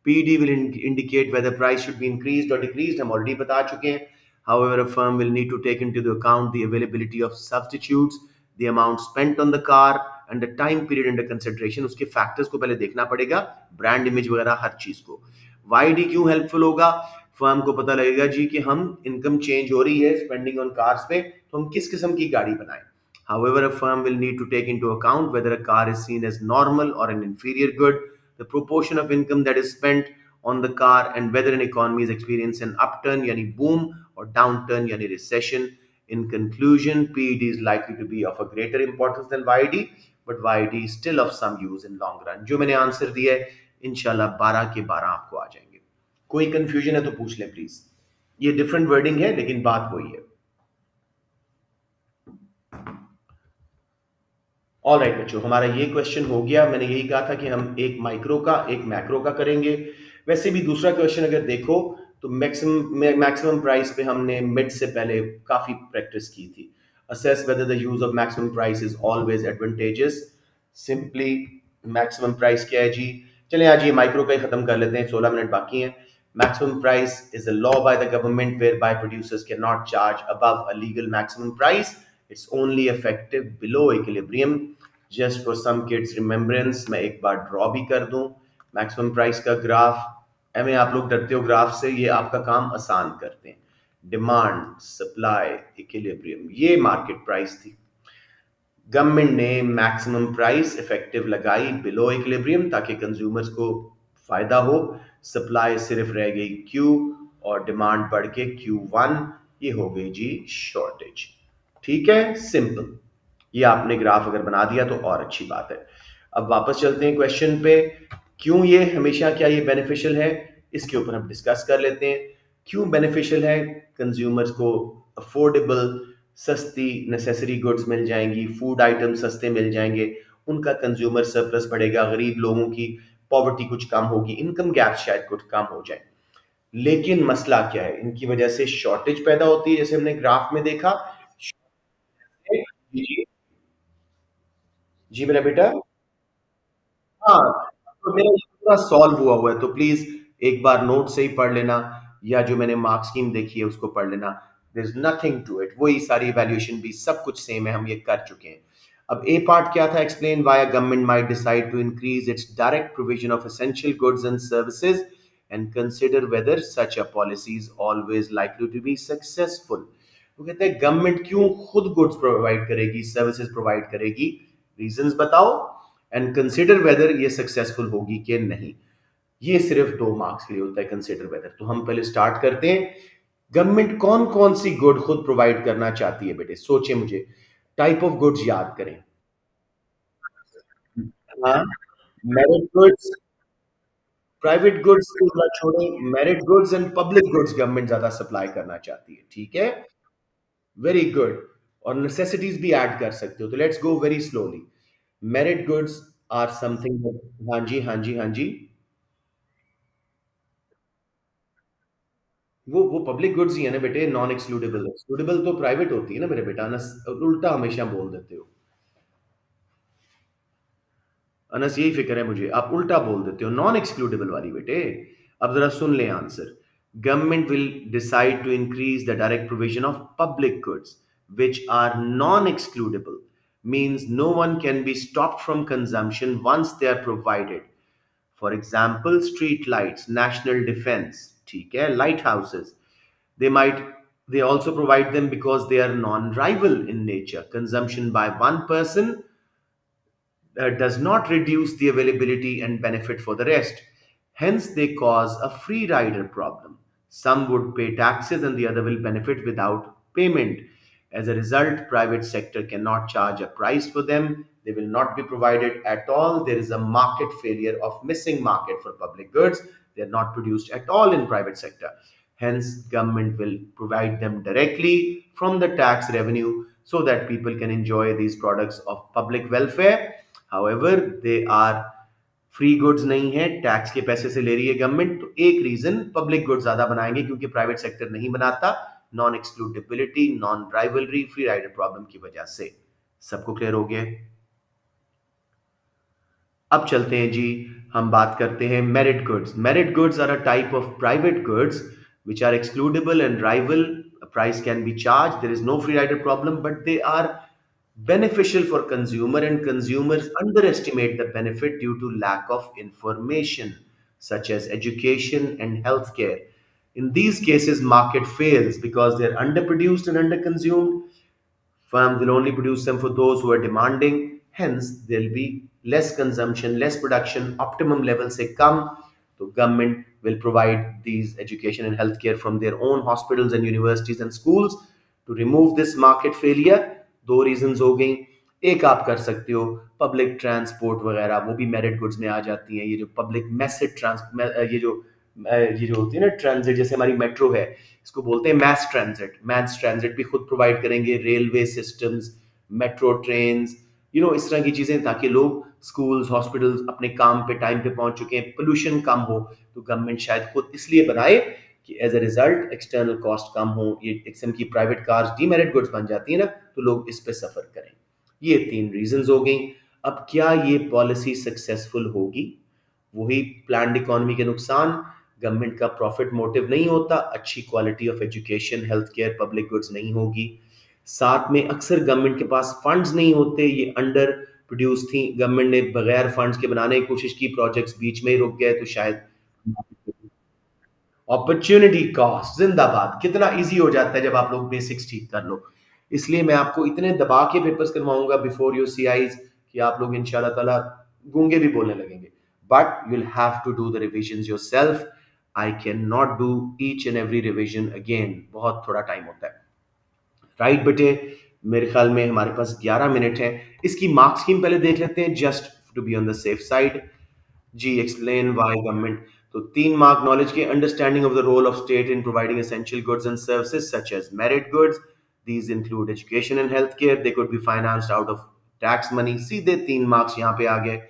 PD will indicate whether price should be increased or decreased, हम ऑलरेडी बता चुके हैं. However, a firm will need to take into the account the availability of substitutes, the amount spent on the car, and the time period under consideration. उसके factors को पहले देखना पड़ेगा, brand image वगैरह हर चीज को. वाईडी क्यों हेल्पफुल होगा? फर्म को पता लगेगा जी कि हम इनकम चेंज हो रही है स्पेंडिंग ऑन कार्स पे, तो हम किस किस्म की गाड़ी बनाएं. However, a firm will need to take into account whether a car is seen as normal or an inferior good, the proportion of income that is spent on the car, and whether an economy is experiencing an upturn yani boom or downturn yani recession. In conclusion, PED is likely to be of a greater importance than YD, but YD is still of some use in long run. जो मैंने answer दिया है इंशाल्लाह 12 के 12 आपको आ जाएंगे. कोई confusion है तो पूछ लें प्लीज. ये डिफरेंट वर्डिंग है लेकिन बात वही है. ऑल राइट बच्चों, हमारा ये क्वेश्चन हो गया. मैंने यही कहा था कि हम एक माइक्रो का एक मैक्रो का करेंगे. वैसे भी दूसरा क्वेश्चन अगर देखो तो मैक्सिमम प्राइस पे हमने मिड से पहले काफी प्रैक्टिस की थी. Assess whether the use of maximum price is always advantages. Simply maximum price क्या है जी. चलें आज ये माइक्रो का ही खत्म कर लेते हैं, 16 मिनट बाकी हैं. Maximum price is a law by the government whereby producers can not charge above a legal maximum price. It's only effective below equilibrium. Just for some kids remembrance, मैं एक बार draw भी कर दूं maximum price का graph. M आप लोग डरते हो ग्राफ से, ये आपका काम आसान करते हैं. डिमांड, सप्लाई, इक्विलिब्रियम, ये मार्केट प्राइस थी. गवर्नमेंट ने मैक्सिमम प्राइस इफेक्टिव लगाई बिलो इक्विलिब्रियम ताकि कंज्यूमर्स को फायदा हो. सप्लाई सिर्फ रह गई क्यू और डिमांड बढ़ के Q1. ये हो गई जी शॉर्टेज. ठीक है, सिंपल. ये आपने ग्राफ अगर बना दिया तो और अच्छी बात है. अब वापस चलते हैं क्वेश्चन पे. क्यों ये हमेशा क्या ये बेनिफिशियल है, इसके ऊपर हम डिस्कस कर लेते हैं. क्यों बेनिफिशियल है? कंज्यूमर्स को अफोर्डेबल सस्ती नेसेसरी गुड्स मिल जाएंगी, फूड आइटम सस्ते मिल जाएंगे, उनका कंज्यूमर सरप्लस बढ़ेगा, गरीब लोगों की पॉवर्टी कुछ कम होगी, इनकम गैप शायद कुछ कम हो जाए. लेकिन मसला क्या है, इनकी वजह से शॉर्टेज पैदा होती है जैसे हमने ग्राफ में देखा. जी जी मेरा बेटा. हाँ, तो मेरा ये पूरा सॉल्व हुआ है, तो प्लीज एक बार नोट से ही पढ़ लेना या जो मैंने मार्क स्कीम देखी है उसको पढ़ लेना. There is nothing to it. वही सारी इवैल्यूएशन भी सब कुछ सेम है, हम ये कर चुके हैं. अब ए पार्ट क्या था, explain why a government might decide to increase its direct provision of essential goods and services and consider whether such a policy is always likely to be successful. वो कहते हैं गवर्नमेंट क्यों खुद गुड्स प्रोवाइड करेगी, services provide करेगी, reasons बताओ and consider whether ये successful होगी कि नहीं. ये सिर्फ 2 मार्क्स के लिए होता है कंसिडर वेदर. तो हम पहले स्टार्ट करते हैं. गवर्नमेंट कौन कौन सी गुड खुद प्रोवाइड करना चाहती है बेटे, सोचे मुझे. टाइप ऑफ गुड्स याद करें. हाँ, मेरिट गुड्स, प्राइवेट गुड्स को थोड़ा छोड़ें, merit goods and public goods government ज्यादा सप्लाई करना चाहती है. ठीक है, वेरी गुड. और नेसेसिटीज भी ऐड कर सकते हो, तो let's go very slowly. Merit goods are something. हाँ जी हाँ जी हाँ जी. वो पब्लिक गुड्स ही है ना बेटे, नॉन एक्सक्लूडेबल. एक्सक्लूडेबल तो प्राइवेट होती है ना मेरे बेटा. अनस उल्टा हमेशा बोल देते हो. अनस यही फिक्र है मुझे, आप उल्टा बोल देते हो नॉन एक्सक्लूडेबल वाली बेटे. अब जरा सुन लें answer. Government will decide to increase the direct provision of public goods which are non-excludable, means no one can be stopped from consumption once they are provided. For example, street lights, national defense, ठीक है, lighthouses. They might they also provide them because they are non-rival in nature. Consumption by one person does not reduce the availability and benefit for the rest. Hence, they cause a free rider problem. Some would pay taxes and the other will benefit without payment. As a result, private sector cannot charge a price for them. They will not be provided at all. There is a market failure of missing market for public goods. They are not produced at all in private sector. Hence, government will provide them directly from the tax revenue so that people can enjoy these products of public welfare. However, they are free goods नहीं है, tax के पैसे से ले रही है government, तो एक रीजन पब्लिक गुड्स ज्यादा बनाएंगे क्योंकि प्राइवेट सेक्टर नहीं बनाता, non excludability, non rivalry, free rider problem की वजह से। सबको क्लियर हो गया? अब चलते हैं जी, हम बात करते हैं merit goods. Merit goods are a type of private goods which are excludable and rival. A price can be charged. There is no free rider problem, but they are beneficial for consumer, and consumers underestimate the benefit due to lack of information, such as education and healthcare. In these cases, market fails because they're underproduced and underconsumed. Firms will only produce them for those who are demanding. Hence, there'll be less consumption, less production, optimum level se kam. So government will provide these education and healthcare from their own hospitals and universities and schools to remove this market failure. दो reasons हो गई। एक आप कर सकते हो public transport वगैरह, वो भी मेरिट गुड्स में आ जाती हैं। ये जो पब्लिक मैसेज ये जो होती है ना ट्रांजिट, जैसे हमारी मेट्रो है, इसको बोलते हैं मैस ट्रांजिट। मैस ट्रांजिट भी खुद प्रोवाइड करेंगे, रेलवे सिस्टम्स, मेट्रो ट्रेन, इस तरह की चीजें, ताकि लोग स्कूल्स हॉस्पिटल्स अपने काम पे टाइम पे पहुंच चुके हैं, पोल्यूशन कम हो। तो गवर्नमेंट शायद खुद इसलिए बनाए कि as a result external cost कम हो। ये एक किस्म की प्राइवेट कार्स डीमेरिट गुड्स बन जाती है ना, तो लोग इस पे सफर करें। ये तीन रीजंस हो गई। अब क्या ये पॉलिसी सक्सेसफुल होगी? वही प्लान्ड इकोनॉमी के नुकसान, गवर्नमेंट का प्रॉफिट मोटिव नहीं होता, अच्छी quality of education, health care, public goods नहीं होगी। साथ में अक्सर गवर्नमेंट के पास फंड्स नहीं होते, ये अंडर प्रोड्यूस थी, गवर्नमेंट ने बगैर फंड्स के बनाने की कोशिश की, प्रोजेक्ट्स बीच में ही रुक गए, तो शायद अपॉर्चुनिटी कॉस्ट जिंदाबाद। कितना इजी हो जाता है जब आप लोग बेसिक्स ठीक कर लो। इसलिए मैं आपको इतने दबा के पेपर्स करवाऊंगा बिफोर योर सीआईज कि आप लोग इंशाल्लाह ताला गूंगे भी बोलने लगेंगे। But you will have to do the revision yourself. I can not do each and every revision again, बहुत थोड़ा टाइम होता है। राइट बेटे, मेरे ख्याल में हमारे पास 11 मिनट है। इसकी मार्क स्कीम पहले देख लेते हैं, just to be on the safe side. जी, एक्सप्लेन व्हाई गवर्नमेंट। तो 3 मार्क नॉलेज के, understanding of the role of state in providing essential goods and services such as merit goods. These include education and health care, they could be financed out of tax money. सीधे 3 marks यहाँ पे आ गए।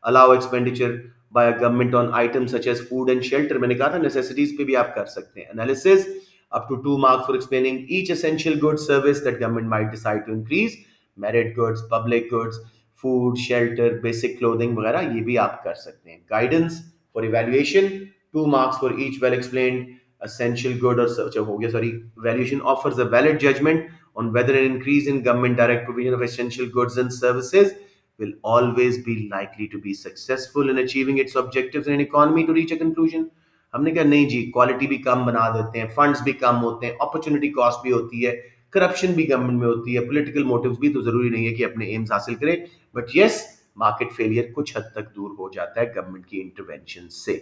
Allow expenditure by government on item such as food and shelter, मैंने कहा था necessities पे भी आप कर सकते हैं। Analysis up to 2 marks for explaining each essential good service that government might decide to increase, merit goods, public goods, food, shelter, basic clothing वगैरह, ये भी आप कर सकते हैं। Guidance for evaluation, 2 marks for each well explained essential good or हो गया, sorry, evaluation offers a valid judgment on whether an increase in government direct provision of essential goods and services will always be likely to be successful in achieving its objectives in an economy to reach a conclusion. हमने कहा नहीं जी, quality भी कम बना देते हैं, funds भी कम होते हैं, अपॉर्चुनिटी कॉस्ट भी होती है, करप्शन भी गवर्नमेंट में होती है, पॉलिटिकल मोटिव्स भी, तो जरूरी नहीं है कि अपने एम्स हासिल करें। बट यस, मार्केट फेलियर कुछ हद तक दूर हो जाता है गवर्नमेंट की इंटरवेंशन से।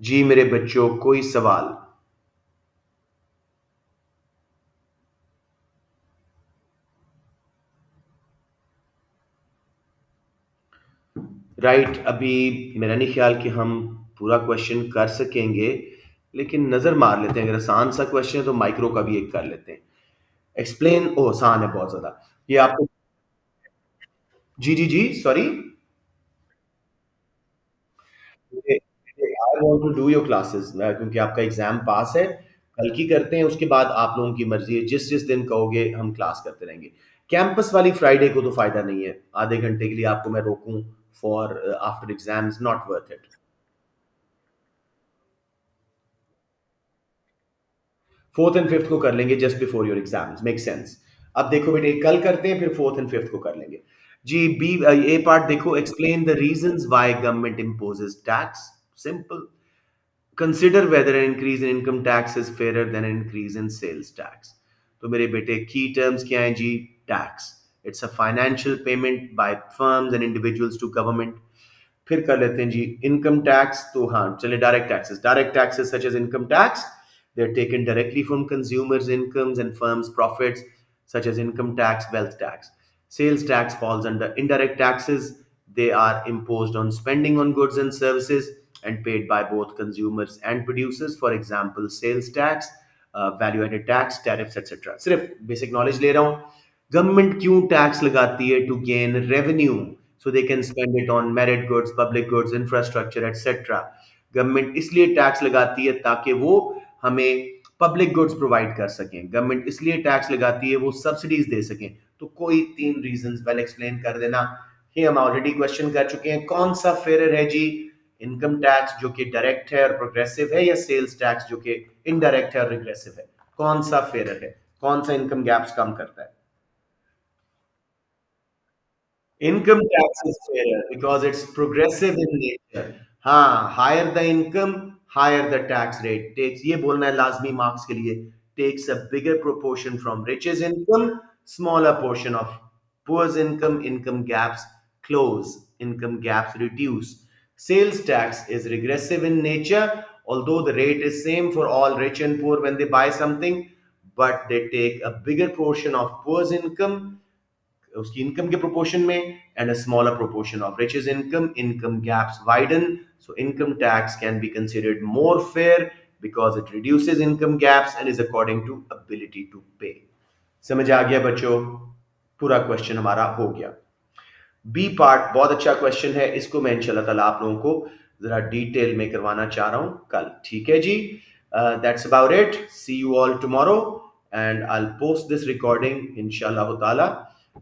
जी मेरे बच्चों, कोई सवाल? राइट, अभी मेरा नहीं ख्याल कि हम पूरा क्वेश्चन कर सकेंगे, लेकिन नजर मार लेते हैं। अगर आसान सा क्वेश्चन है तो माइक्रो का भी एक कर लेते हैं। एक्सप्लेन, ओ आसान है बहुत ज्यादा ये आपको। जी जी जी, sorry, I want to do your classes, क्योंकि आपका एग्जाम पास है, कल की करते हैं, उसके बाद आप लोगों की मर्जी है, जिस जिस दिन कहोगे हम क्लास करते रहेंगे। कैंपस वाली फ्राइडे को तो फायदा नहीं है, आधे घंटे के लिए आपको मैं रोकूं for after exams, not worth it. Fourth and fifth को कर लेंगे just before your exams, make sense. अब देखो बेटे, कल करते हैं, फिर फोर्थ एंड फिफ्थ को कर लेंगे। जी बी, ए पार्ट देखो, explain the reasons why government imposes tax. Simple, consider whether an increase in income tax is fairer than an increase in sales tax। तो मेरे बेटे की टर्म्स क्या हैं जी? Tax, it's a financial payment by firms and individuals to government. फिर कर लेते हैं जी इनकम टैक्स, तो हाँ चले, direct taxes such as income tax, they are taken directly from consumers' incomes and firms' profits. such as income tax, wealth tax. Sales tax falls under indirect taxes. They are imposed on spending on goods and services and paid by both consumers and producers. For example, sales tax, value added tax, tariffs, etc. सिर्फ basic knowledge ले रहा हूँ. Government क्यों tax लगाती है? To gain revenue, so they can spend it on merit goods, public goods, infrastructure et cetera. Government इसलिए tax लगाती है ताकि वो हमें पब्लिक गुड्स प्रोवाइड कर सकें. गवर्नमेंट इसलिए टैक्स लगाती है वो सब्सिडीज दे सकें. तो कोई तीन रीजंस वेल एक्सप्लेन कर देना. ये हम ऑलरेडी क्वेश्चन कर चुके हैं. कौन सा फेयर है जी? इनकम टैक्स जो कि डायरेक्ट है और प्रोग्रेसिव है, या सेल्स टैक्स जो कि इनडायरेक्ट है और रिग्रेसिव है? कौन सा फेयर है? कौन सा इनकम गैप्स कम करता है? Income tax is fairer because it's progressive in nature. हाँ, higher the income, higher the tax rate. Takes ये बोलना है लाजमी मार्क्स के लिए. Takes a bigger proportion from rich's income, smaller portion of poor's income. Income gaps close, income gaps reduce. Sales tax is regressive in nature, although the rate is same for all rich and poor when they buy something, but they take a bigger portion of poor's income, उसकी income के proportion में, and a smaller proportion of rich's income. Income gaps widen, so income tax can be considered more fair because it reduces income gaps and is according to ability to pay. समझ आ गया बच्चों? पूरा question हमारा हो गया. B part बहुत अच्छा क्वेश्चन है. इसको मैं इंशाल्लाह ताला आप लोगों को जरा डिटेल में करवाना चाह रहा हूं कल. ठीक है जी? That's about it. See you all tomorrow and I'll post this recording inshallah ta'ala